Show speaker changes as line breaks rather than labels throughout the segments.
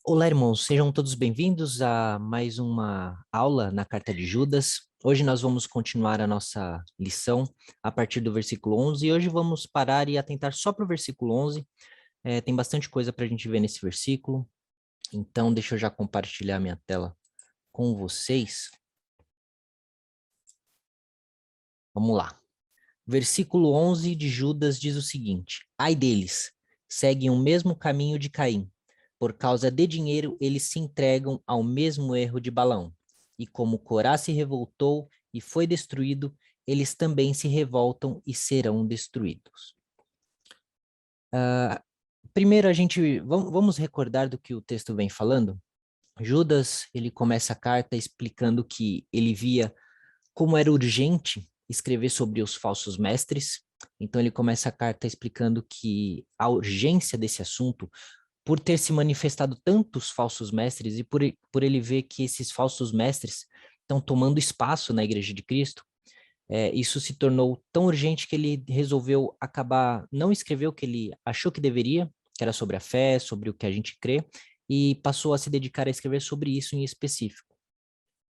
Olá, irmãos, sejam todos bem-vindos a mais uma aula na Carta de Judas. Hoje nós vamos continuar a nossa lição a partir do versículo 11 e hoje vamos parar e atentar só para o versículo 11. Tem bastante coisa para a gente ver nesse versículo, então deixa eu já compartilhar minha tela com vocês. Vamos lá. Versículo 11 de Judas diz o seguinte: Ai deles, seguem o mesmo caminho de Caim. Por causa de dinheiro, eles se entregam ao mesmo erro de Balaão. E como Corá se revoltou e foi destruído, eles também se revoltam e serão destruídos. Primeiro, vamos recordar do que o texto vem falando. Judas, ele começa a carta explicando que ele via como era urgente escrever sobre os falsos mestres. Então ele começa a carta explicando que a urgência desse assunto, por ter se manifestado tantos falsos mestres e por ele ver que esses falsos mestres estão tomando espaço na Igreja de Cristo, isso se tornou tão urgente que ele resolveu acabar, não escrever o que ele achou que deveria, que era sobre a fé, sobre o que a gente crê, e passou a se dedicar a escrever sobre isso em específico.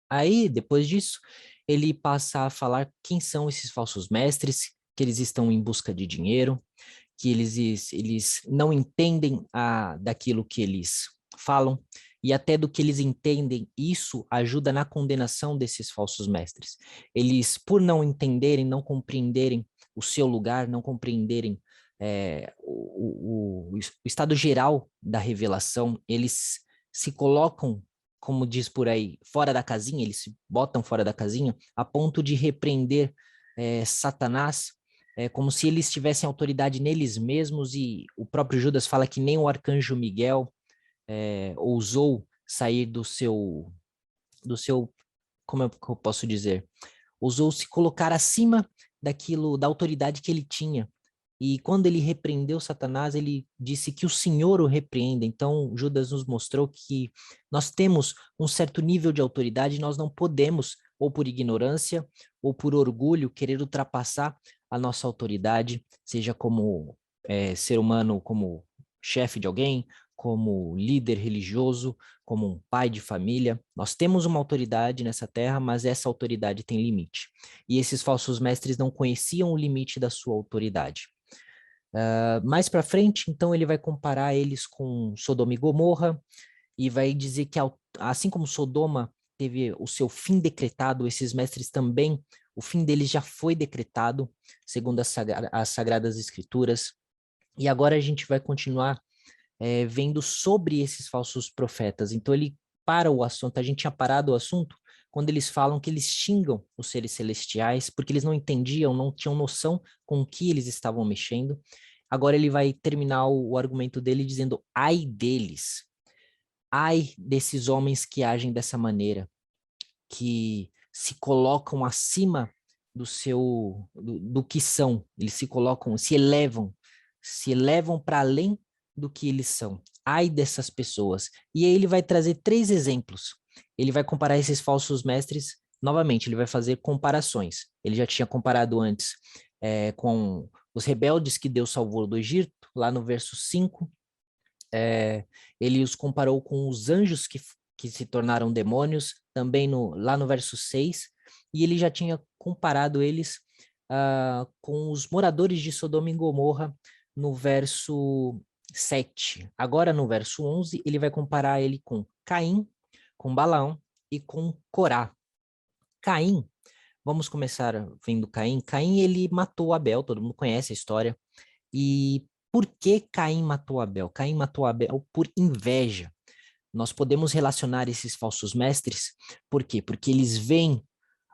Aí, depois disso, ele passa a falar quem são esses falsos mestres, que eles estão em busca de dinheiro, que eles não entendem daquilo que eles falam, e até do que eles entendem, isso ajuda na condenação desses falsos mestres. Eles, por não entenderem, não compreenderem o seu lugar, não compreenderem o estado geral da revelação, eles se colocam, como diz por aí, fora da casinha, eles se botam fora da casinha, a ponto de repreender Satanás, como se eles tivessem autoridade neles mesmos, e o próprio Judas fala que nem o arcanjo Miguel ousou sair do seu, como eu posso dizer, ousou se colocar acima daquilo, da autoridade que ele tinha. E quando ele repreendeu Satanás, ele disse que o Senhor o repreenda. Então, Judas nos mostrou que nós temos um certo nível de autoridade, e nós não podemos, ou por ignorância, ou por orgulho, querer ultrapassar a nossa autoridade, seja como ser humano, como chefe de alguém, como líder religioso, como um pai de família. Nós temos uma autoridade nessa terra, mas essa autoridade tem limite. E esses falsos mestres não conheciam o limite da sua autoridade. Mais para frente, então, ele vai comparar eles com Sodoma e Gomorra e vai dizer que, assim como Sodoma teve o seu fim decretado, esses mestres também, o fim deles já foi decretado, segundo as Sagradas Escrituras. E agora a gente vai continuar vendo sobre esses falsos profetas. Então ele para o assunto, a gente tinha parado o assunto quando eles falam que eles xingam os seres celestiais, porque eles não entendiam, não tinham noção com o que eles estavam mexendo. Agora ele vai terminar o argumento dele dizendo: ai deles, ai desses homens que agem dessa maneira, que se colocam acima do que são, eles se colocam, se elevam para além do que eles são. Ai dessas pessoas. E aí ele vai trazer 3 exemplos. Ele vai comparar esses falsos mestres, novamente, ele vai fazer comparações. Ele já tinha comparado antes com os rebeldes que Deus salvou do Egito, lá no verso 5. Ele os comparou com os anjos que se tornaram demônios, também lá no verso 6, e ele já tinha comparado eles com os moradores de Sodoma e Gomorra no verso 7. Agora, no verso 11, ele vai comparar ele com Caim, com Balaão e com Corá. Caim, vamos começar vendo Caim. Caim, ele matou Abel, todo mundo conhece a história. E por que Caim matou Abel? Caim matou Abel por inveja. Nós podemos relacionar esses falsos mestres, por quê? Porque eles veem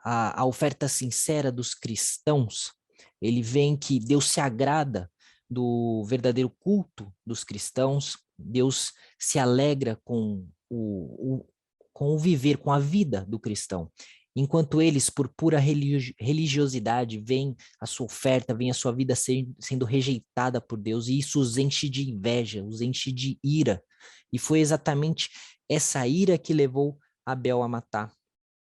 a oferta sincera dos cristãos, ele vê que Deus se agrada do verdadeiro culto dos cristãos, Deus se alegra com o viver, com a vida do cristão. Enquanto eles, por pura religiosidade, veem a sua oferta, veem a sua vida sendo rejeitada por Deus, e isso os enche de inveja, os enche de ira. E foi exatamente essa ira que levou Abel a matar.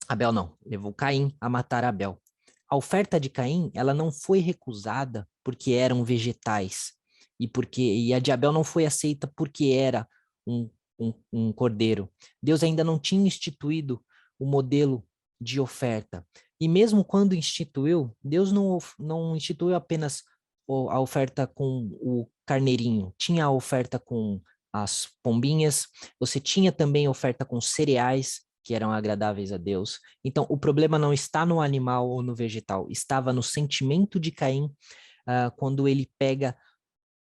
Abel não, levou Caim a matar Abel. A oferta de Caim, ela não foi recusada porque eram vegetais, e a de Abel não foi aceita porque era um um cordeiro. Deus ainda não tinha instituído o modelo de oferta. E mesmo quando instituiu, Deus não instituiu apenas a oferta com o carneirinho, tinha a oferta com as pombinhas, você tinha também a oferta com cereais, que eram agradáveis a Deus. Então, o problema não está no animal ou no vegetal, estava no sentimento de Caim, quando ele pega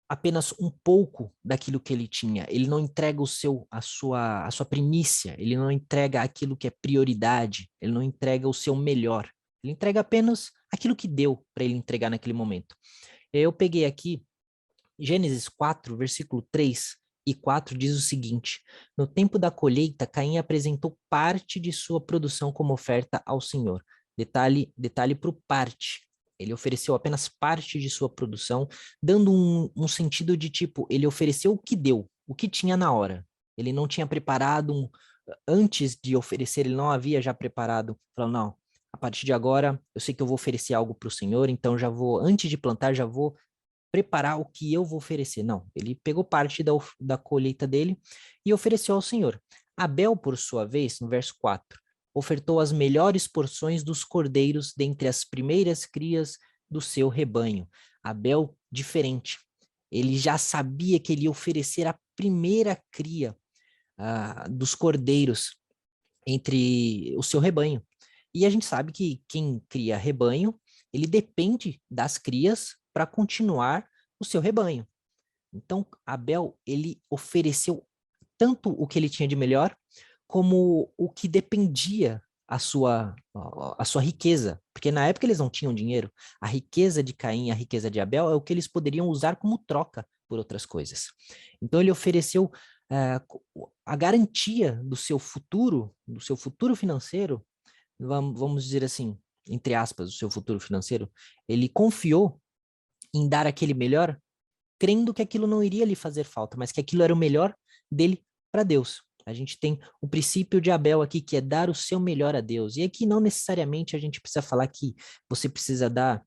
apenas um pouco daquilo que ele tinha. Ele não entrega a sua primícia, ele não entrega aquilo que é prioridade, ele não entrega o seu melhor. Ele entrega apenas aquilo que deu para ele entregar naquele momento. Eu peguei aqui Gênesis 4, versículo 3 e 4 diz o seguinte: no tempo da colheita, Caim apresentou parte de sua produção como oferta ao Senhor. Detalhe para o parte. Ele ofereceu apenas parte de sua produção, dando um sentido de tipo, ele ofereceu o que deu, o que tinha na hora. Ele não tinha preparado, antes de oferecer, ele não havia já preparado, falando, não, a partir de agora, eu sei que eu vou oferecer algo para o Senhor, então já vou, antes de plantar, já vou preparar o que eu vou oferecer. Não, ele pegou parte da colheita dele e ofereceu ao Senhor. Abel, por sua vez, no verso 4, ofertou as melhores porções dos cordeiros dentre as primeiras crias do seu rebanho. Abel, diferente. Ele já sabia que ele ia oferecer a primeira cria dos cordeiros entre o seu rebanho. E a gente sabe que quem cria rebanho, ele depende das crias para continuar o seu rebanho. Então, Abel, ele ofereceu tanto o que ele tinha de melhor, como o que dependia a sua riqueza. Porque na época eles não tinham dinheiro. A riqueza de Caim, a riqueza de Abel, é o que eles poderiam usar como troca por outras coisas. Então ele ofereceu a garantia do seu futuro financeiro, vamos dizer assim, entre aspas, o seu futuro financeiro, ele confiou em dar aquele melhor, crendo que aquilo não iria lhe fazer falta, mas que aquilo era o melhor dele para Deus. A gente tem o princípio de Abel aqui, que é dar o seu melhor a Deus. E aqui não necessariamente a gente precisa falar que você precisa dar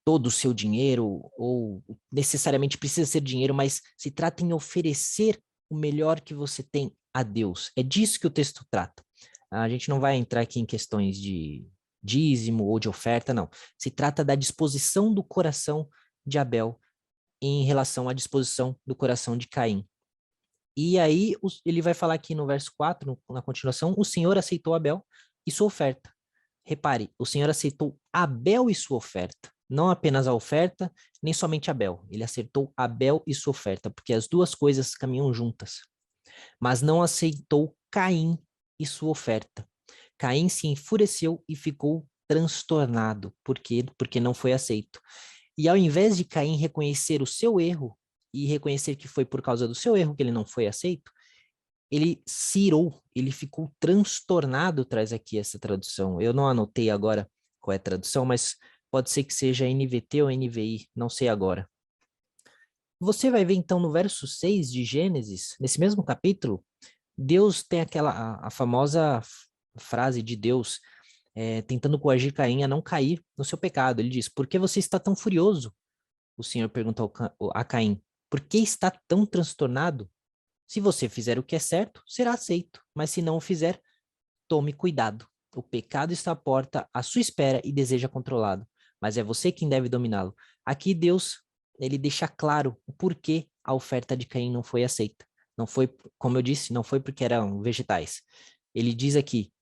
todo o seu dinheiro, ou necessariamente precisa ser dinheiro, mas se trata em oferecer o melhor que você tem a Deus. É disso que o texto trata. A gente não vai entrar aqui em questões de dízimo ou de oferta, não. Se trata da disposição do coração de Abel em relação à disposição do coração de Caim. E aí ele vai falar aqui no verso 4, na continuação, o Senhor aceitou Abel e sua oferta. Repare, o Senhor aceitou Abel e sua oferta. Não apenas a oferta, nem somente Abel. Ele aceitou Abel e sua oferta, porque as duas coisas caminham juntas. Mas não aceitou Caim e sua oferta. Caim se enfureceu e ficou transtornado. Por quê? Porque não foi aceito. E ao invés de Caim reconhecer o seu erro e reconhecer que foi por causa do seu erro que ele não foi aceito, ele se irou, ele ficou transtornado, traz aqui essa tradução. Eu não anotei agora qual é a tradução, mas pode ser que seja NVT ou NVI, não sei agora. Você vai ver então no verso 6 de Gênesis, nesse mesmo capítulo, Deus tem a famosa frase de Deus tentando coagir Caim a não cair no seu pecado. Ele diz, por que você está tão furioso? O Senhor perguntou a Caim, por que está tão transtornado? Se você fizer o que é certo, será aceito, mas se não o fizer, tome cuidado. O pecado está à porta, à sua espera e deseja controlá-lo, mas é você quem deve dominá-lo. Aqui Deus, ele deixa claro o porquê a oferta de Caim não foi aceita. Não foi, como eu disse, não foi porque eram vegetais. Ele diz aqui,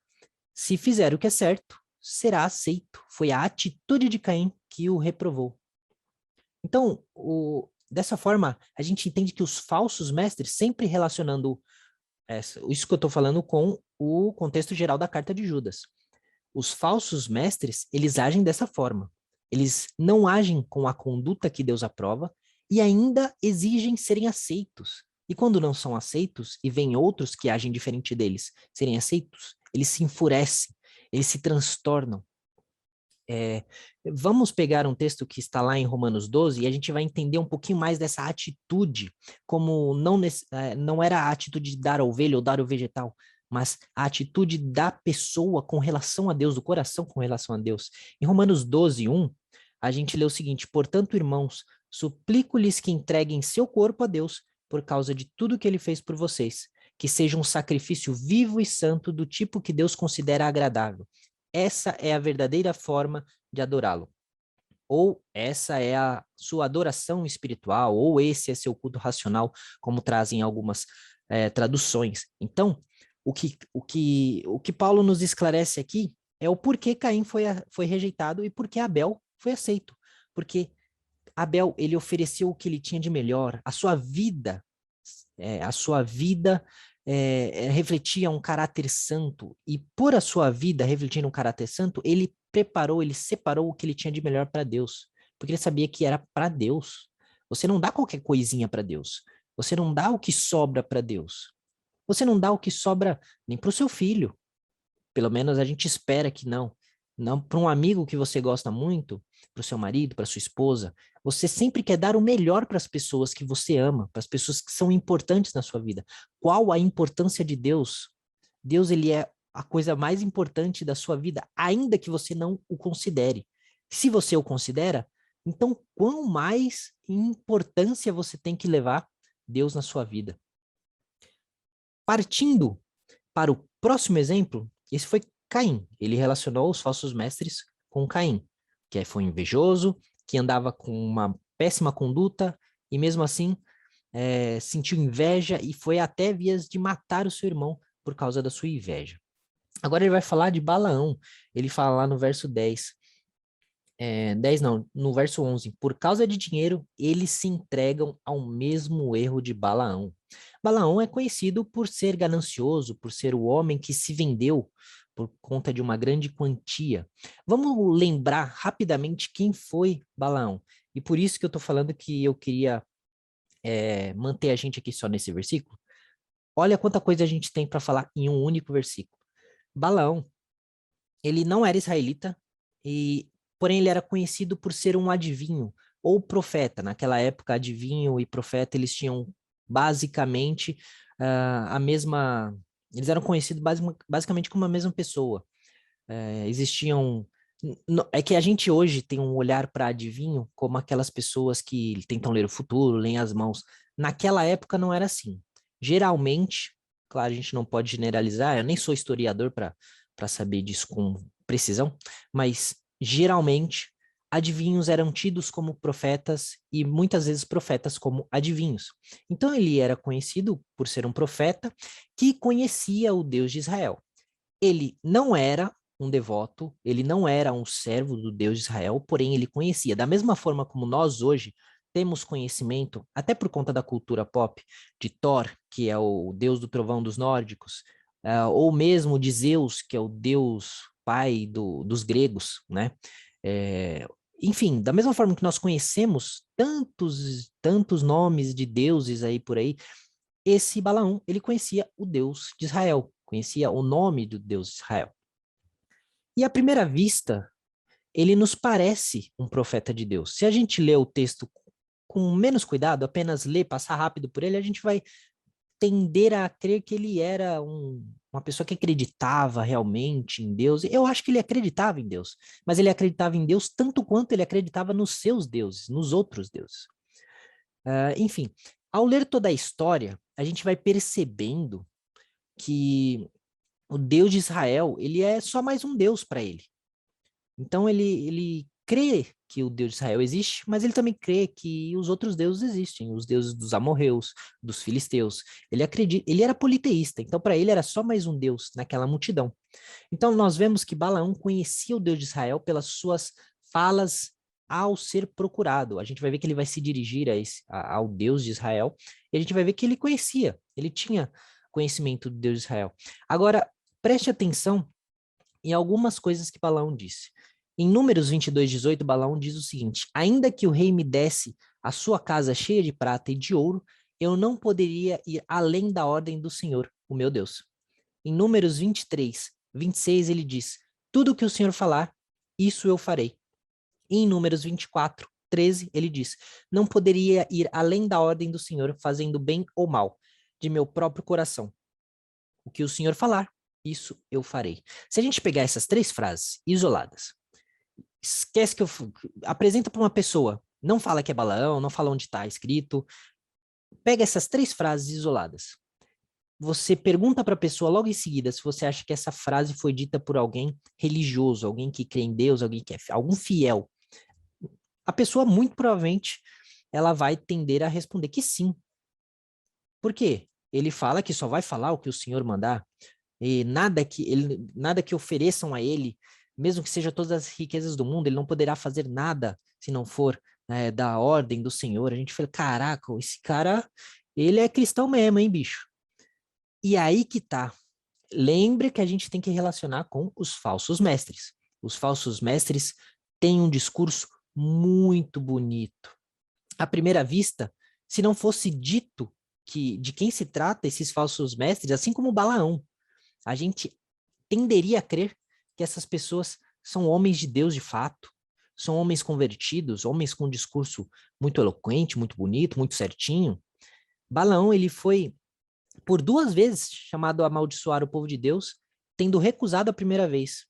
se fizer o que é certo, será aceito. Foi a atitude de Caim que o reprovou. Então, dessa forma, a gente entende que os falsos mestres, sempre relacionando isso que eu estou falando com o contexto geral da carta de Judas. Os falsos mestres, eles agem dessa forma. Eles não agem com a conduta que Deus aprova e ainda exigem serem aceitos. E quando não são aceitos e vêm outros que agem diferente deles serem aceitos, eles se enfurecem, eles se transtornam. Vamos pegar um texto que está lá em Romanos 12 e a gente vai entender um pouquinho mais dessa atitude, como não era a atitude de dar a ovelha ou dar o vegetal, mas a atitude da pessoa com relação a Deus, do coração com relação a Deus. Em Romanos 12, 1, a gente lê o seguinte, portanto, irmãos, suplico-lhes que entreguem seu corpo a Deus por causa de tudo que ele fez por vocês, que seja um sacrifício vivo e santo do tipo que Deus considera agradável. Essa é a verdadeira forma de adorá-lo. Ou essa é a sua adoração espiritual, ou esse é seu culto racional, como trazem algumas traduções. Então, o que Paulo nos esclarece aqui é o porquê Caim foi rejeitado e porquê Abel foi aceito. Porque Abel, ele ofereceu o que ele tinha de melhor, a sua vida refletia um caráter santo, e por a sua vida refletir um caráter santo, ele preparou, ele separou o que ele tinha de melhor para Deus, porque ele sabia que era para Deus. Você não dá qualquer coisinha para Deus. Você não dá o que sobra para Deus. Você não dá o que sobra nem para o seu filho. Pelo menos a gente espera que não. Não para um amigo que você gosta muito, para o seu marido, para sua esposa. Você sempre quer dar o melhor para as pessoas que você ama, para as pessoas que são importantes na sua vida. Qual a importância de Deus? Deus, ele é a coisa mais importante da sua vida, ainda que você não o considere. Se você o considera, então quão mais importância você tem que levar Deus na sua vida? Partindo para o próximo exemplo, esse foi Caim. Ele relacionou os falsos mestres com Caim, que foi invejoso, que andava com uma péssima conduta e mesmo assim sentiu inveja e foi até vias de matar o seu irmão por causa da sua inveja. Agora ele vai falar de Balaão. Ele fala lá no verso 10. 10 não, no verso 11. Por causa de dinheiro, eles se entregam ao mesmo erro de Balaão. Balaão é conhecido por ser ganancioso, por ser o homem que se vendeu por conta de uma grande quantia. Vamos lembrar rapidamente quem foi Balaão. E por isso que eu estou falando que eu queria manter a gente aqui só nesse versículo. Olha quanta coisa a gente tem para falar em um único versículo. Balaão, ele não era israelita, porém ele era conhecido por ser um adivinho ou profeta. Naquela época, adivinho e profeta, eles tinham basicamente a mesma... Eles eram conhecidos basicamente como a mesma pessoa. Existiam... É que a gente hoje tem um olhar para adivinho como aquelas pessoas que tentam ler o futuro, leem as mãos. Naquela época não era assim. Geralmente, claro, a gente não pode generalizar, eu nem sou historiador para saber disso com precisão, mas geralmente adivinhos eram tidos como profetas e muitas vezes profetas como adivinhos. Então ele era conhecido por ser um profeta que conhecia o Deus de Israel. Ele não era um devoto, ele não era um servo do Deus de Israel, porém ele conhecia. Da mesma forma como nós hoje temos conhecimento, até por conta da cultura pop, de Thor, que é o deus do trovão dos nórdicos, ou mesmo de Zeus, que é o deus pai dos gregos, né? Enfim, da mesma forma que nós conhecemos tantos nomes de deuses aí por aí, esse Balaão, ele conhecia o Deus de Israel, conhecia o nome do Deus de Israel. E à primeira vista, ele nos parece um profeta de Deus. Se a gente lê o texto com menos cuidado, apenas ler, passar rápido por ele, a gente vai tender a crer que ele era uma pessoa que acreditava realmente em Deus. Eu acho que ele acreditava em Deus, mas ele acreditava em Deus tanto quanto ele acreditava nos seus deuses, nos outros deuses. Enfim, ao ler toda a história, a gente vai percebendo que o Deus de Israel, ele é só mais um Deus para ele. Então ele crê que o Deus de Israel existe, mas ele também crê que os outros deuses existem, os deuses dos amorreus, dos filisteus. Ele acredita, ele era politeísta, então para ele era só mais um Deus naquela multidão. Então nós vemos que Balaão conhecia o Deus de Israel pelas suas falas ao ser procurado. A gente vai ver que ele vai se dirigir ao Deus de Israel, e a gente vai ver que ele conhecia, ele tinha conhecimento do Deus de Israel. Agora, preste atenção em algumas coisas que Balaão disse. Em Números 22:18, Balaão diz o seguinte: ainda que o rei me desse a sua casa cheia de prata e de ouro, eu não poderia ir além da ordem do Senhor, o meu Deus. Em Números 23:26, ele diz: tudo o que o Senhor falar, isso eu farei. E em Números 24:13, ele diz: não poderia ir além da ordem do Senhor, fazendo bem ou mal, de meu próprio coração. O que o Senhor falar, isso eu farei. Se a gente pegar essas três frases isoladas, esquece que apresenta para uma pessoa, não fala que é Balaão, não fala onde está escrito, Pega essas 3 frases isoladas. Você pergunta para a pessoa logo em seguida se você acha que essa frase foi dita por alguém religioso, alguém que crê em Deus, alguém que é algum fiel. A pessoa, muito provavelmente, ela vai tender a responder que sim. Por quê? Ele fala que só vai falar o que o Senhor mandar, e nada que ofereçam a ele, mesmo que seja todas as riquezas do mundo, ele não poderá fazer nada se não for da ordem do Senhor. A gente fala, caraca, esse cara, ele é cristão mesmo, hein, bicho? E aí que tá. Lembre que a gente tem que relacionar com os falsos mestres. Os falsos mestres têm um discurso muito bonito. À primeira vista, se não fosse dito que de quem se trata esses falsos mestres, assim como Balaão, a gente tenderia a crer que essas pessoas são homens de Deus de fato, são homens convertidos, homens com um discurso muito eloquente, muito bonito, muito certinho. Balaão, ele foi por 2 vezes chamado a amaldiçoar o povo de Deus, tendo recusado a primeira vez.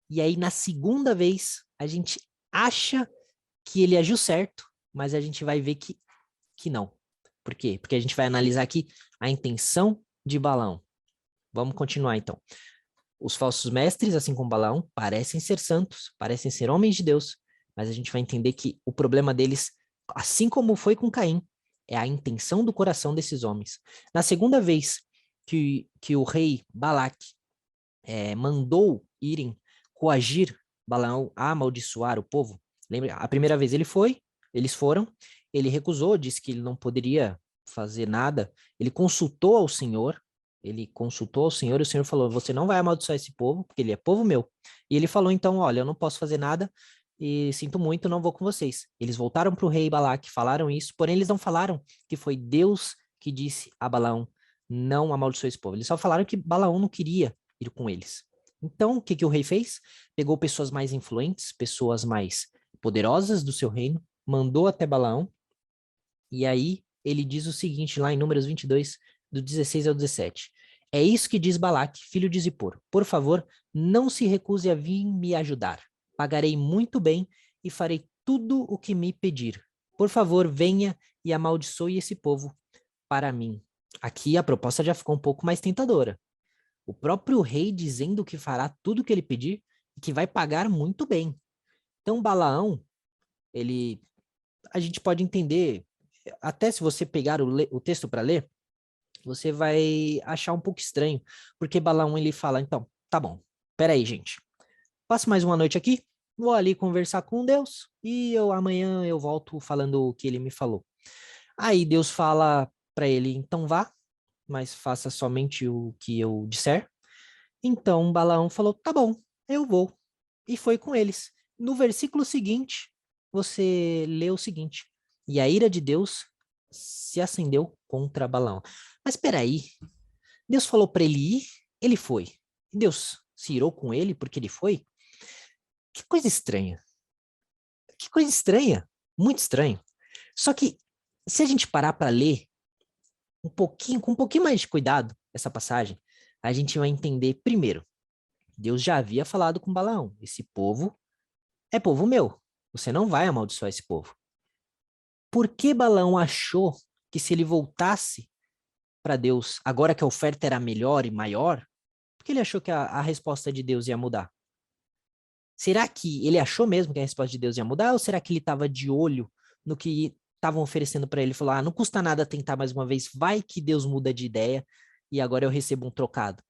E aí, na segunda vez, a gente acha que ele agiu certo, mas a gente vai ver que não. Por quê? Porque a gente vai analisar aqui a intenção de Balaão. Vamos continuar, então. Os falsos mestres, assim como Balaão, parecem ser santos, parecem ser homens de Deus, mas a gente vai entender que o problema deles, assim como foi com Caim, é a intenção do coração desses homens. Na segunda vez que o rei Balaque mandou irem coagir Balaão a amaldiçoar o povo, lembra? A primeira vez eles foram, ele recusou, disse que ele não poderia fazer nada, ele consultou ao Senhor, e o Senhor falou, você não vai amaldiçoar esse povo, porque ele é povo meu. E ele falou, então, olha, eu não posso fazer nada, e sinto muito, não vou com vocês. Eles voltaram para o rei Balaque, falaram isso, porém eles não falaram que foi Deus que disse a Balaão, não amaldiçoe esse povo. Eles só falaram que Balaão não queria ir com eles. Então, o que o rei fez? Pegou pessoas mais influentes, pessoas mais poderosas do seu reino, mandou até Balaão, e aí ele diz o seguinte, lá em Números 22, do 16 ao 17. É isso que diz Balaque, filho de Zippor. Por favor, não se recuse a vir me ajudar. Pagarei muito bem e farei tudo o que me pedir. Por favor, venha e amaldiçoe esse povo para mim. Aqui a proposta já ficou um pouco mais tentadora. O próprio rei dizendo que fará tudo o que ele pedir e que vai pagar muito bem. Então, Balaão, a gente pode entender, até se você pegar o texto para ler, você vai achar um pouco estranho, porque Balaão ele fala, então, tá bom, peraí, gente, passe mais uma noite aqui, vou ali conversar com Deus e amanhã eu volto falando o que ele me falou. Aí Deus fala para ele, então vá, mas faça somente o que eu disser. Então Balaão falou, tá bom, eu vou. E foi com eles. No versículo seguinte, você lê o seguinte: e a ira de Deus se acendeu contra Balaão. Mas espera aí, Deus falou para ele ir, ele foi. E Deus se irou com ele porque ele foi? Que coisa estranha. Que coisa estranha. Muito estranho. Só que, se a gente parar para ler com um pouquinho mais de cuidado essa passagem, a gente vai entender, primeiro, Deus já havia falado com Balaão: esse povo é povo meu. Você não vai amaldiçoar esse povo. Por que Balaão achou que se ele voltasse para Deus, agora que a oferta era melhor e maior, porque ele achou que a resposta de Deus ia mudar? Será que ele achou mesmo que a resposta de Deus ia mudar, ou será que ele estava de olho no que estavam oferecendo para ele? Falou, não custa nada tentar mais uma vez, vai que Deus muda de ideia e agora eu recebo um trocado.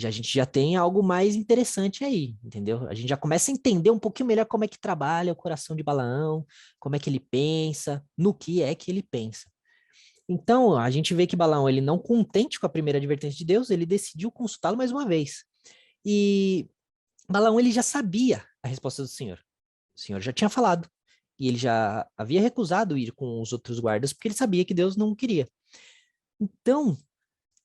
A gente já tem algo mais interessante aí, entendeu? A gente já começa a entender um pouquinho melhor como é que trabalha o coração de Balaão, como é que ele pensa, no que é que ele pensa. Então, a gente vê que Balaão, ele não contente com a primeira advertência de Deus, ele decidiu consultá-lo mais uma vez. E Balaão, ele já sabia a resposta do Senhor. O Senhor já tinha falado. E ele já havia recusado ir com os outros guardas, porque ele sabia que Deus não queria. Então,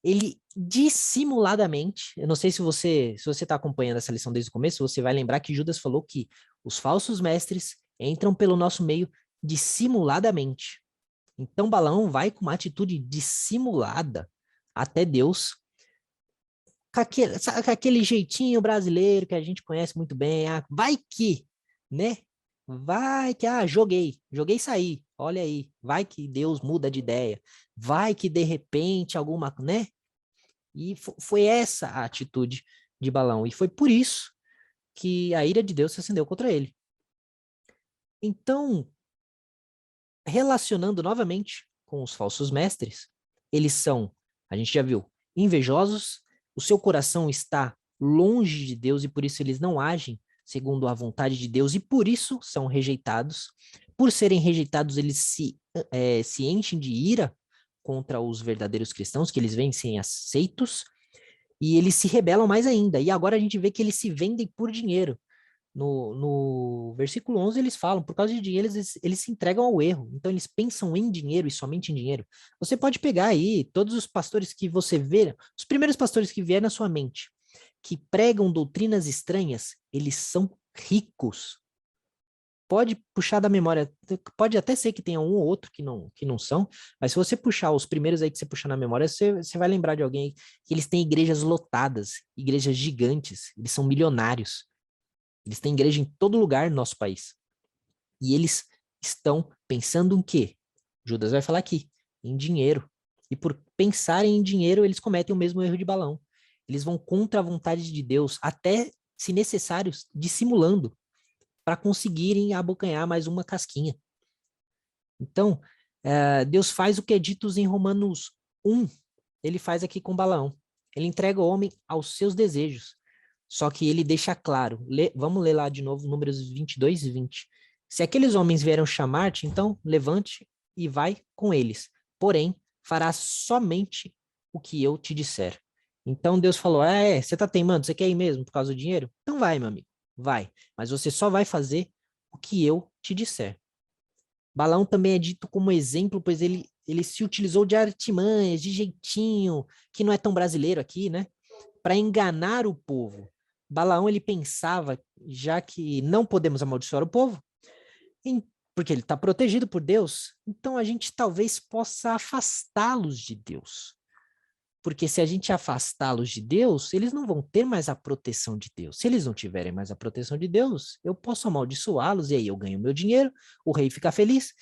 ele dissimuladamente, eu não sei se você está acompanhando essa lição desde o começo, você vai lembrar que Judas falou que os falsos mestres entram pelo nosso meio dissimuladamente. Então Balaão vai com uma atitude dissimulada até Deus, com aquele jeitinho brasileiro que a gente conhece muito bem, vai que, né? Vai que, joguei e saí. Olha aí, vai que Deus muda de ideia. Vai que de repente alguma, né? E foi essa a atitude de Balaão. E foi por isso que a ira de Deus se acendeu contra ele. Então, relacionando novamente com os falsos mestres, eles são, a gente já viu, invejosos, o seu coração está longe de Deus e por isso eles não agem segundo a vontade de Deus e por isso são rejeitados. Por serem rejeitados, eles se enchem de ira contra os verdadeiros cristãos, que eles veem aceitos, e eles se rebelam mais ainda. E agora a gente vê que eles se vendem por dinheiro. No versículo 11 eles falam, por causa de dinheiro eles se entregam ao erro, então eles pensam em dinheiro e somente em dinheiro. Você pode pegar aí todos os pastores que você vê, os primeiros pastores que vier na sua mente, que pregam doutrinas estranhas, eles são ricos. Pode puxar da memória, pode até ser que tenha um ou outro que não são, mas se você puxar os primeiros aí que você puxar na memória, você vai lembrar de alguém que eles têm igrejas lotadas, igrejas gigantes, eles são milionários. Eles têm igreja em todo lugar no nosso país. E eles estão pensando em quê? Judas vai falar aqui, em dinheiro. E por pensarem em dinheiro, eles cometem o mesmo erro de Balaão. Eles vão contra a vontade de Deus, até, se necessário, dissimulando, para conseguirem abocanhar mais uma casquinha. Então, Deus faz o que é dito em Romanos 1, ele faz aqui com Balaão. Ele entrega o homem aos seus desejos. Só que ele deixa claro, vamos ler lá de novo, números 22 e 20. Se aqueles homens vieram chamar-te, então levante e vai com eles. Porém, farás somente o que eu te disser. Então Deus falou, você tá teimando, você quer ir mesmo por causa do dinheiro? Então vai, meu amigo, vai. Mas você só vai fazer o que eu te disser. Balaão também é dito como exemplo, pois ele se utilizou de artimanhas, de jeitinho, que não é tão brasileiro aqui, né? Para enganar o povo. Balaão ele pensava, já que não podemos amaldiçoar o povo, porque ele está protegido por Deus, então a gente talvez possa afastá-los de Deus. Porque se a gente afastá-los de Deus, eles não vão ter mais a proteção de Deus. Se eles não tiverem mais a proteção de Deus, eu posso amaldiçoá-los e aí eu ganho meu dinheiro, o rei fica feliz,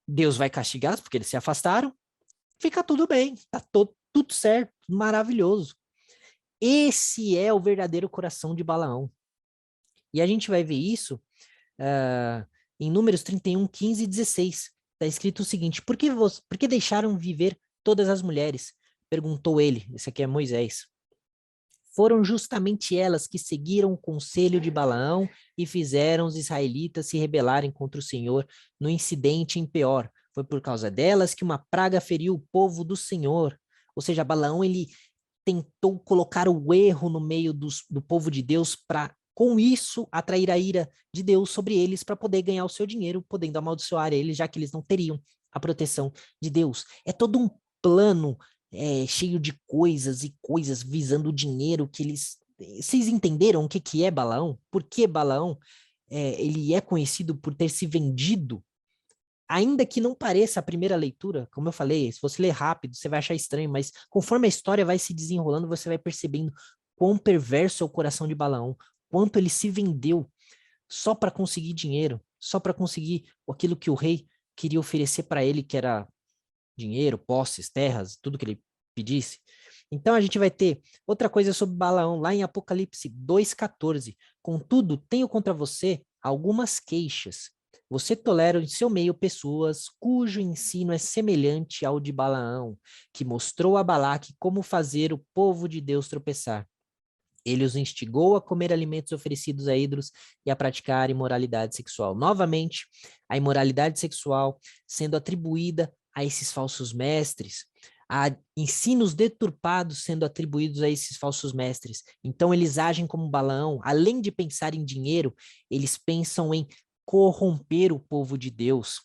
Deus vai castigá-los porque eles se afastaram, fica tudo bem, tá tudo certo, maravilhoso. Esse é o verdadeiro coração de Balaão. E a gente vai ver isso em Números 31, 15 e 16. Está escrito o seguinte: por que deixaram viver todas as mulheres? Perguntou ele. Esse aqui é Moisés. Foram justamente elas que seguiram o conselho de Balaão e fizeram os israelitas se rebelarem contra o Senhor no incidente em Peor. Foi por causa delas que uma praga feriu o povo do Senhor. Ou seja, Balaão ele tentou colocar o erro no meio do povo de Deus para, com isso, atrair a ira de Deus sobre eles para poder ganhar o seu dinheiro, podendo amaldiçoar eles, já que eles não teriam a proteção de Deus. É todo um plano cheio de coisas e coisas visando o dinheiro que eles... Vocês entenderam o que é Balaão? Por que Balaão ele é conhecido por ter se vendido? Ainda que não pareça a primeira leitura, como eu falei, se você ler rápido, você vai achar estranho, mas conforme a história vai se desenrolando, você vai percebendo quão perverso é o coração de Balaão, quanto ele se vendeu só para conseguir dinheiro, só para conseguir aquilo que o rei queria oferecer para ele, que era dinheiro, posses, terras, tudo que ele pedisse. Então a gente vai ter outra coisa sobre Balaão, lá em Apocalipse 2,14. Contudo, tenho contra você algumas queixas. Você tolera em seu meio pessoas cujo ensino é semelhante ao de Balaão, que mostrou a Balaque como fazer o povo de Deus tropeçar. Ele os instigou a comer alimentos oferecidos a ídolos e a praticar imoralidade sexual. Novamente, a imoralidade sexual sendo atribuída a esses falsos mestres, a ensinos deturpados sendo atribuídos a esses falsos mestres. Então, eles agem como Balaão, além de pensar em dinheiro, eles pensam em corromper o povo de Deus,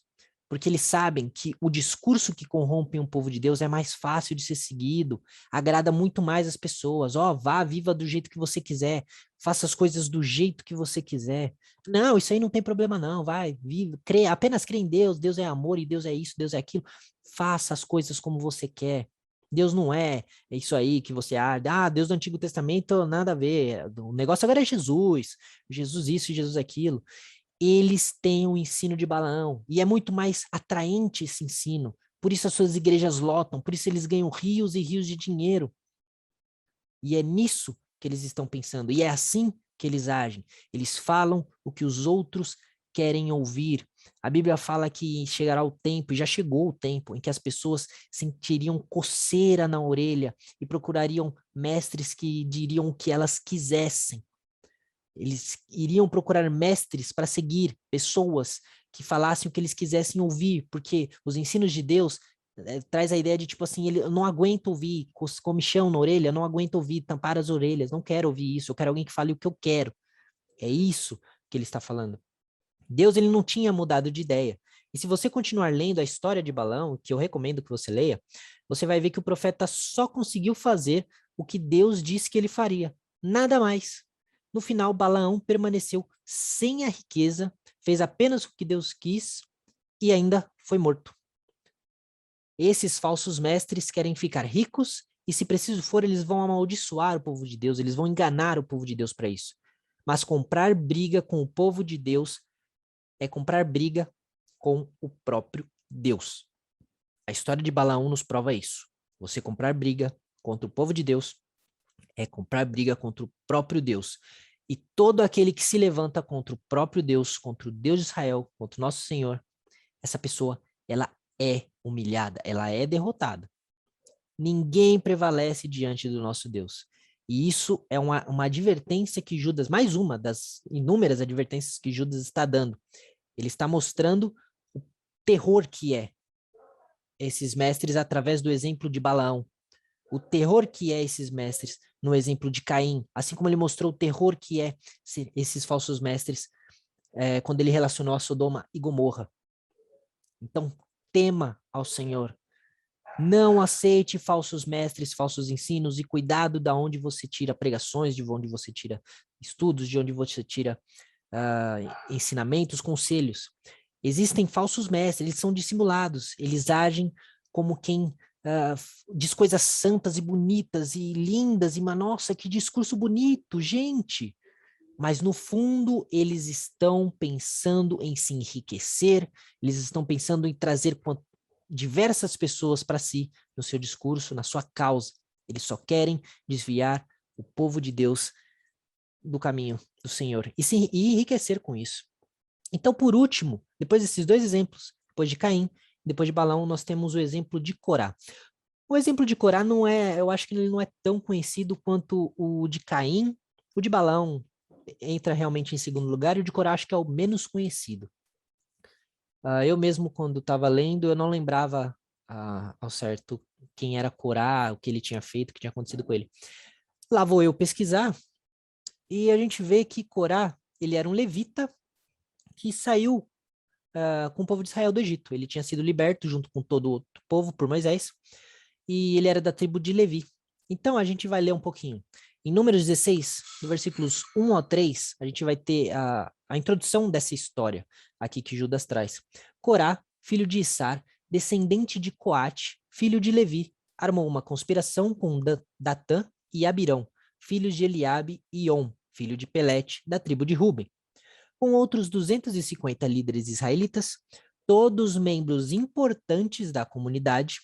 porque eles sabem que o discurso que corrompe um povo de Deus é mais fácil de ser seguido, agrada muito mais as pessoas. Vá, viva do jeito que você quiser, faça as coisas do jeito que você quiser. Não, isso aí não tem problema não, vai, viva, apenas crê em Deus, Deus é amor e Deus é isso, Deus é aquilo. Faça as coisas como você quer. Deus não é isso aí que você Deus do Antigo Testamento, nada a ver. O negócio agora é Jesus. Jesus isso e Jesus aquilo. Eles têm o ensino de Balaão, e é muito mais atraente esse ensino. Por isso as suas igrejas lotam, por isso eles ganham rios e rios de dinheiro. E é nisso que eles estão pensando, e é assim que eles agem. Eles falam o que os outros querem ouvir. A Bíblia fala que chegará o tempo, e já chegou o tempo, em que as pessoas sentiriam coceira na orelha e procurariam mestres que diriam o que elas quisessem. Eles iriam procurar mestres para seguir, pessoas que falassem o que eles quisessem ouvir, porque os ensinos de Deus traz a ideia de tipo assim, eu não aguento ouvir comichão na orelha, eu não aguento ouvir tampar as orelhas, não quero ouvir isso, eu quero alguém que fale o que eu quero. É isso que ele está falando. Deus, ele não tinha mudado de ideia. E se você continuar lendo a história de Balaão, que eu recomendo que você leia, você vai ver que o profeta só conseguiu fazer o que Deus disse que ele faria. Nada mais. No final, Balaão permaneceu sem a riqueza, fez apenas o que Deus quis e ainda foi morto. Esses falsos mestres querem ficar ricos e, se preciso for, eles vão amaldiçoar o povo de Deus, eles vão enganar o povo de Deus para isso. Mas comprar briga com o povo de Deus é comprar briga com o próprio Deus. A história de Balaão nos prova isso. Você comprar briga contra o povo de Deus é comprar briga contra o próprio Deus. E todo aquele que se levanta contra o próprio Deus, contra o Deus de Israel, contra o nosso Senhor, essa pessoa, ela é humilhada, ela é derrotada. Ninguém prevalece diante do nosso Deus. E isso é uma advertência que Judas, mais uma das inúmeras advertências que Judas está dando. Ele está mostrando o terror que é esses mestres através do exemplo de Balaão. O terror que é esses mestres no exemplo de Caim, assim como ele mostrou o terror que é esses falsos mestres quando ele relacionou a Sodoma e Gomorra. Então, tema ao Senhor. Não aceite falsos mestres, falsos ensinos, e cuidado de onde você tira pregações, de onde você tira estudos, de onde você tira ensinamentos, conselhos. Existem falsos mestres, eles são dissimulados, eles agem como quem diz coisas santas e bonitas e lindas, e nossa, que discurso bonito, gente! Mas no fundo eles estão pensando em se enriquecer, eles estão pensando em trazer diversas pessoas para si no seu discurso, na sua causa. Eles só querem desviar o povo de Deus do caminho do Senhor e enriquecer com isso. Então, por último, depois desses dois exemplos, depois de Caim, depois de Balaão, nós temos o exemplo de Corá. O exemplo de Corá não é, eu acho que ele não é tão conhecido quanto o de Caim. O de Balaão entra realmente em segundo lugar, e o de Corá acho que é o menos conhecido. Eu mesmo, quando estava lendo, eu não lembrava ao certo quem era Corá, o que ele tinha feito, o que tinha acontecido com ele. Lá vou eu pesquisar, e a gente vê que Corá, ele era um levita que saiu com o povo de Israel do Egito. Ele tinha sido liberto junto com todo o povo por Moisés, e ele era da tribo de Levi. Então, a gente vai ler um pouquinho. Em Números 16, do versículos 1 ao 3, a gente vai ter a introdução dessa história aqui que Judas traz. Corá, filho de Issar, descendente de Coate, filho de Levi, armou uma conspiração com Datã e Abirão, filhos de Eliabe, e On, filho de Pelete, da tribo de Ruben. Com outros 250 líderes israelitas, todos membros importantes da comunidade,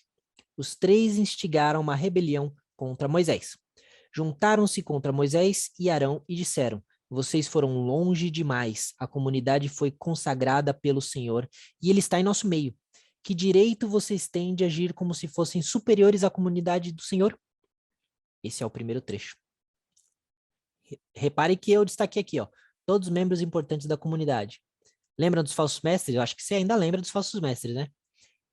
os três instigaram uma rebelião contra Moisés. Juntaram-se contra Moisés e Arão e disseram: vocês foram longe demais, a comunidade foi consagrada pelo Senhor e ele está em nosso meio. Que direito vocês têm de agir como se fossem superiores à comunidade do Senhor? Esse é o primeiro trecho. Repare que eu destaquei aqui, ó, todos os membros importantes da comunidade. Lembra dos falsos mestres? Eu acho que você ainda lembra dos falsos mestres, né?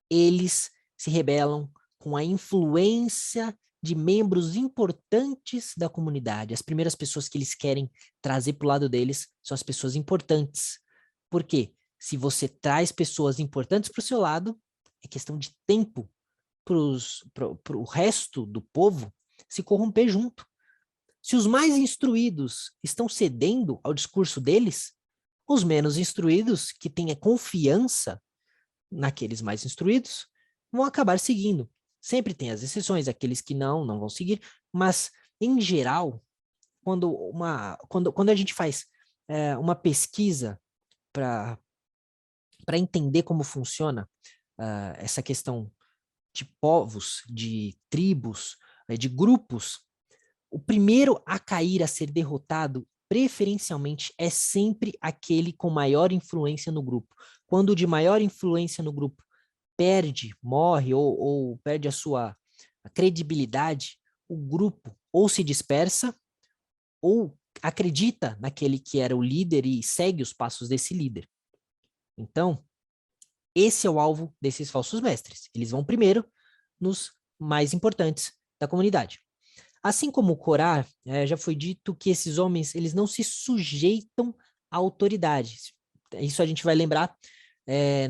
Eles se rebelam com a influência de membros importantes da comunidade. As primeiras pessoas que eles querem trazer para o lado deles são as pessoas importantes. Por quê? Se você traz pessoas importantes para o seu lado, é questão de tempo para o resto do povo se corromper junto. Se os mais instruídos estão cedendo ao discurso deles, os menos instruídos, que têm confiança naqueles mais instruídos, vão acabar seguindo. Sempre tem as exceções, aqueles que não vão seguir, mas, em geral, quando a gente faz uma pesquisa entender como funciona essa questão de povos, de tribos, de grupos, o primeiro a cair, a ser derrotado, preferencialmente, é sempre aquele com maior influência no grupo. Quando o de maior influência no grupo perde, morre ou perde a credibilidade, o grupo ou se dispersa ou acredita naquele que era o líder e segue os passos desse líder. Então, esse é o alvo desses falsos mestres. Eles vão primeiro nos mais importantes da comunidade. Assim como o Corá, já foi dito que esses homens, eles não se sujeitam à autoridade. Isso a gente vai lembrar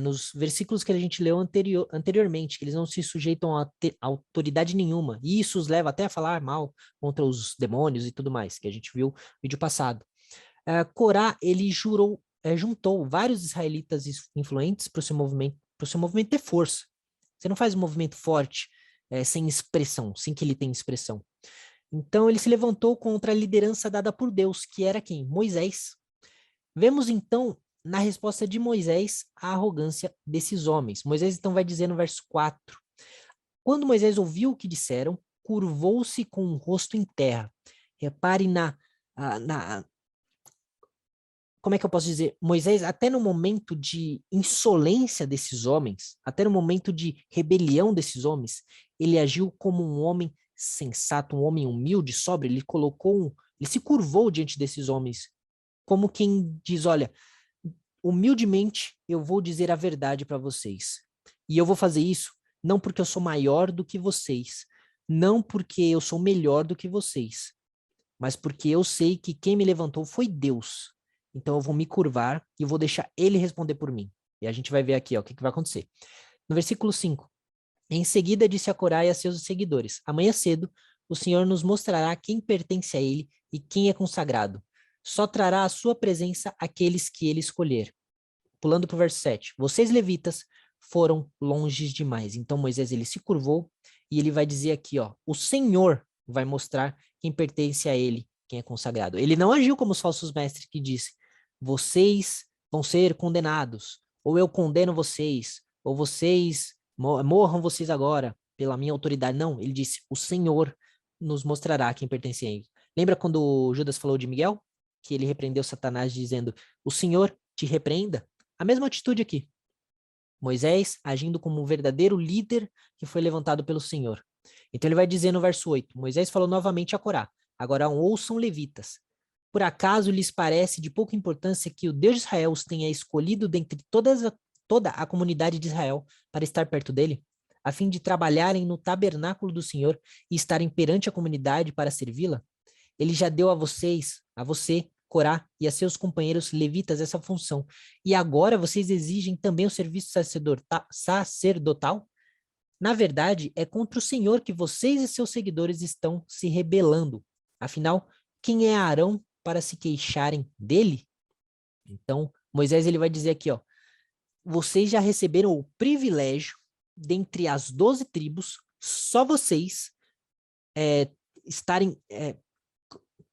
nos versículos que a gente leu anteriormente, que eles não se sujeitam a autoridade nenhuma. E isso os leva até a falar mal contra os demônios e tudo mais, que a gente viu no vídeo passado. Corá, ele juntou vários israelitas influentes para o seu movimento ter força. Você não faz um movimento forte sem expressão, sem que ele tenha expressão. Então ele se levantou contra a liderança dada por Deus, que era quem? Moisés. Vemos então na resposta de Moisés a arrogância desses homens. Moisés então vai dizer no verso 4: quando Moisés ouviu o que disseram, curvou-se com o rosto em terra. Repare como é que eu posso dizer? Moisés, até no momento de insolência desses homens, até no momento de rebelião desses homens, ele agiu como um homem sensato, um homem humilde, sóbrio. Ele se curvou diante desses homens, como quem diz: olha, humildemente eu vou dizer a verdade para vocês. E eu vou fazer isso não porque eu sou maior do que vocês, não porque eu sou melhor do que vocês, mas porque eu sei que quem me levantou foi Deus. Então eu vou me curvar e vou deixar ele responder por mim. E a gente vai ver aqui, ó, o que vai acontecer. No versículo 5. Em seguida disse a Corá e a seus seguidores: amanhã cedo o Senhor nos mostrará quem pertence a ele e quem é consagrado. Só trará à sua presença aqueles que ele escolher. Pulando para o verso 7. Vocês, levitas, foram longes demais. Então Moisés, ele se curvou e ele vai dizer aqui, ó, o Senhor vai mostrar quem pertence a ele, quem é consagrado. Ele não agiu como os falsos mestres que disse: vocês vão ser condenados, ou eu condeno vocês, ou vocês morram vocês agora pela minha autoridade. Não, ele disse: o Senhor nos mostrará quem pertence a ele. Lembra quando Judas falou de Miguel? Que ele repreendeu Satanás dizendo: o Senhor te repreenda? A mesma atitude aqui. Moisés agindo como um verdadeiro líder que foi levantado pelo Senhor. Então ele vai dizer no verso 8, Moisés falou novamente a Corá: agora ouçam, levitas. Por acaso lhes parece de pouca importância que o Deus de Israel os tenha escolhido dentre toda a comunidade de Israel para estar perto dele, a fim de trabalharem no tabernáculo do Senhor e estarem perante a comunidade para servi-la? Ele já deu a você, Corá, e a seus companheiros levitas essa função. E agora vocês exigem também o serviço sacerdotal? Na verdade, é contra o Senhor que vocês e seus seguidores estão se rebelando. Afinal, quem é Arão para se queixarem dele? Então, Moisés ele vai dizer aqui, ó: vocês já receberam o privilégio, dentre as 12 tribos, só vocês estarem,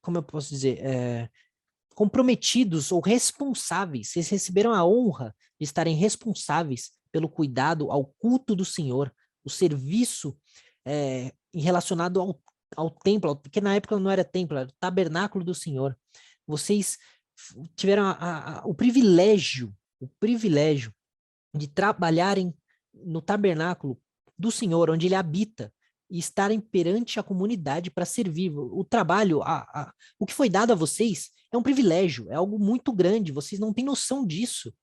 como eu posso dizer, comprometidos ou responsáveis. Vocês receberam a honra de estarem responsáveis pelo cuidado ao culto do Senhor, o serviço relacionado ao templo, porque na época não era templo, era o tabernáculo do Senhor. Vocês tiveram o privilégio de trabalharem no tabernáculo do Senhor, onde ele habita, e estarem perante a comunidade para servir. O trabalho, o que foi dado a vocês é um privilégio, é algo muito grande, vocês não têm noção disso.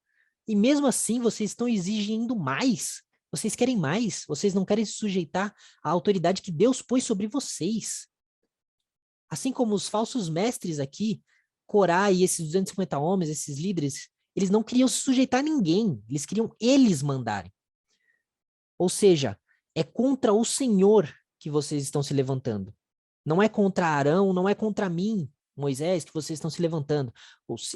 E mesmo assim, vocês estão exigindo mais. Vocês querem mais, vocês não querem se sujeitar à autoridade que Deus pôs sobre vocês. Assim como os falsos mestres aqui, Corá e esses 250 homens, esses líderes, eles não queriam se sujeitar a ninguém, eles queriam eles mandarem. Ou seja, é contra o Senhor que vocês estão se levantando. Não é contra Arão, não é contra mim, Moisés, que vocês estão se levantando.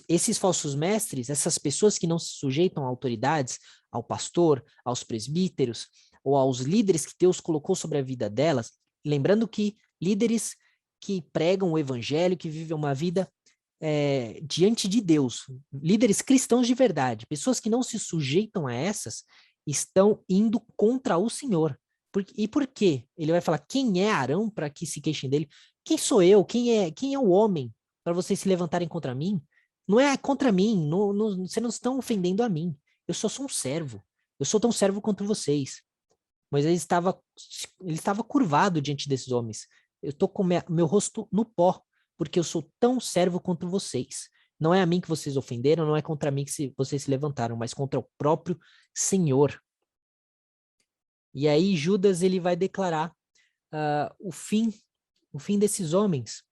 Esses falsos mestres, essas pessoas que não se sujeitam a autoridades, ao pastor, aos presbíteros, ou aos líderes que Deus colocou sobre a vida delas, lembrando que líderes que pregam o evangelho, que vivem uma vida diante de Deus, líderes cristãos de verdade, pessoas que não se sujeitam a essas, estão indo contra o Senhor. E por quê? Ele vai falar, quem é Arão para que se queixem dele? Quem sou eu? Quem é o homem para vocês se levantarem contra mim? Não é contra mim, vocês não estão ofendendo a mim. Eu só sou um servo. Eu sou tão servo quanto vocês. Mas ele estava curvado diante desses homens. Eu estou com meu rosto no pó, porque eu sou tão servo quanto vocês. Não é a mim que vocês ofenderam, não é contra mim que vocês se levantaram, mas contra o próprio Senhor. E aí Judas ele vai declarar o fim desses homens,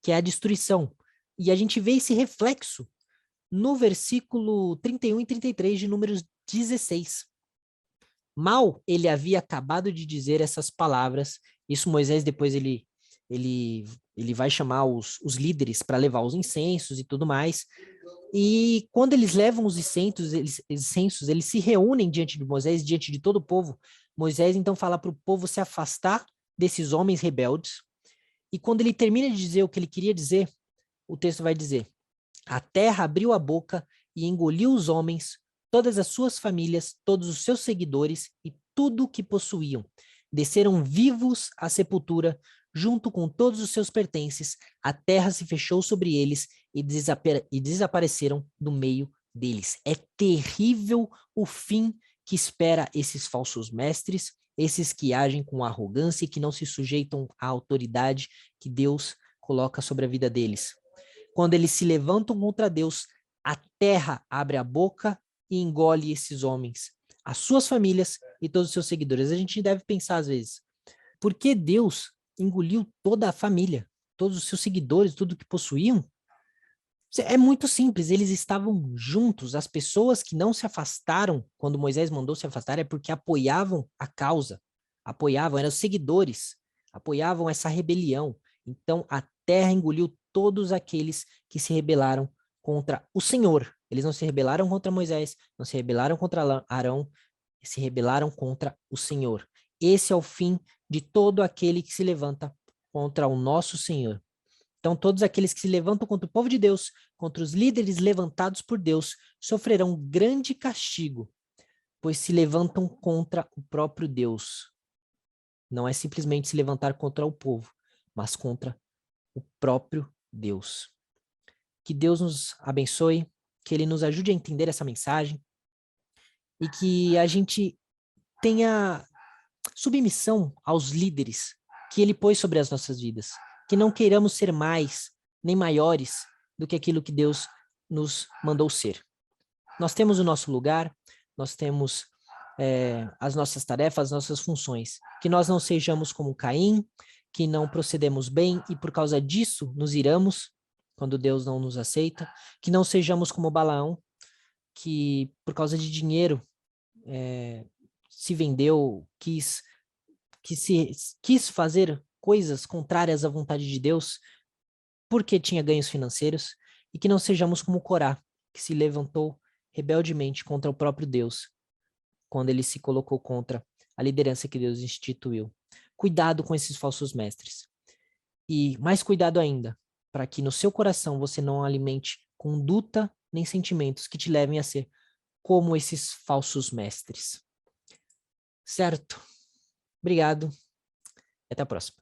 que é a destruição. E a gente vê esse reflexo no versículo 31 e 33 de Números 16. Mal ele havia acabado de dizer essas palavras, isso Moisés depois ele vai chamar os líderes para levar os incensos e tudo mais, e quando eles levam os incensos, eles se reúnem diante de Moisés, diante de todo o povo. Moisés então fala para o povo se afastar desses homens rebeldes, e quando ele termina de dizer o que ele queria dizer, o texto vai dizer, a terra abriu a boca e engoliu os homens, todas as suas famílias, todos os seus seguidores e tudo o que possuíam. Desceram vivos à sepultura, junto com todos os seus pertences, a terra se fechou sobre eles e desapareceram do meio deles. É terrível o fim que espera esses falsos mestres, esses que agem com arrogância e que não se sujeitam à autoridade que Deus coloca sobre a vida deles. Quando eles se levantam contra Deus, a terra abre a boca e engole esses homens, as suas famílias e todos os seus seguidores. A gente deve pensar às vezes, por que Deus engoliu toda a família, todos os seus seguidores, tudo que possuíam? É muito simples, eles estavam juntos, as pessoas que não se afastaram, quando Moisés mandou se afastar, é porque apoiavam a causa, eram os seguidores, apoiavam essa rebelião. Então a terra engoliu todos aqueles que se rebelaram contra o Senhor. Eles não se rebelaram contra Moisés, não se rebelaram contra Arão, se rebelaram contra o Senhor. Esse é o fim de todo aquele que se levanta contra o nosso Senhor. Então, todos aqueles que se levantam contra o povo de Deus, contra os líderes levantados por Deus, sofrerão grande castigo, pois se levantam contra o próprio Deus. Não é simplesmente se levantar contra o povo, mas contra o próprio Deus. Que Deus nos abençoe, que Ele nos ajude a entender essa mensagem e que a gente tenha submissão aos líderes que Ele pôs sobre as nossas vidas. Que não queiramos ser mais nem maiores do que aquilo que Deus nos mandou ser. Nós temos o nosso lugar, nós temos as nossas tarefas, as nossas funções. Que nós não sejamos como Caim, que não procedemos bem e por causa disso nos iramos quando Deus não nos aceita. Que não sejamos como Balaão, que por causa de dinheiro se vendeu, quis fazer coisas contrárias à vontade de Deus porque tinha ganhos financeiros, e que não sejamos como Corá, que se levantou rebeldemente contra o próprio Deus, quando ele se colocou contra a liderança que Deus instituiu. Cuidado com esses falsos mestres. E mais cuidado ainda, para que no seu coração você não alimente conduta nem sentimentos que te levem a ser como esses falsos mestres. Certo? Obrigado. Até a próxima.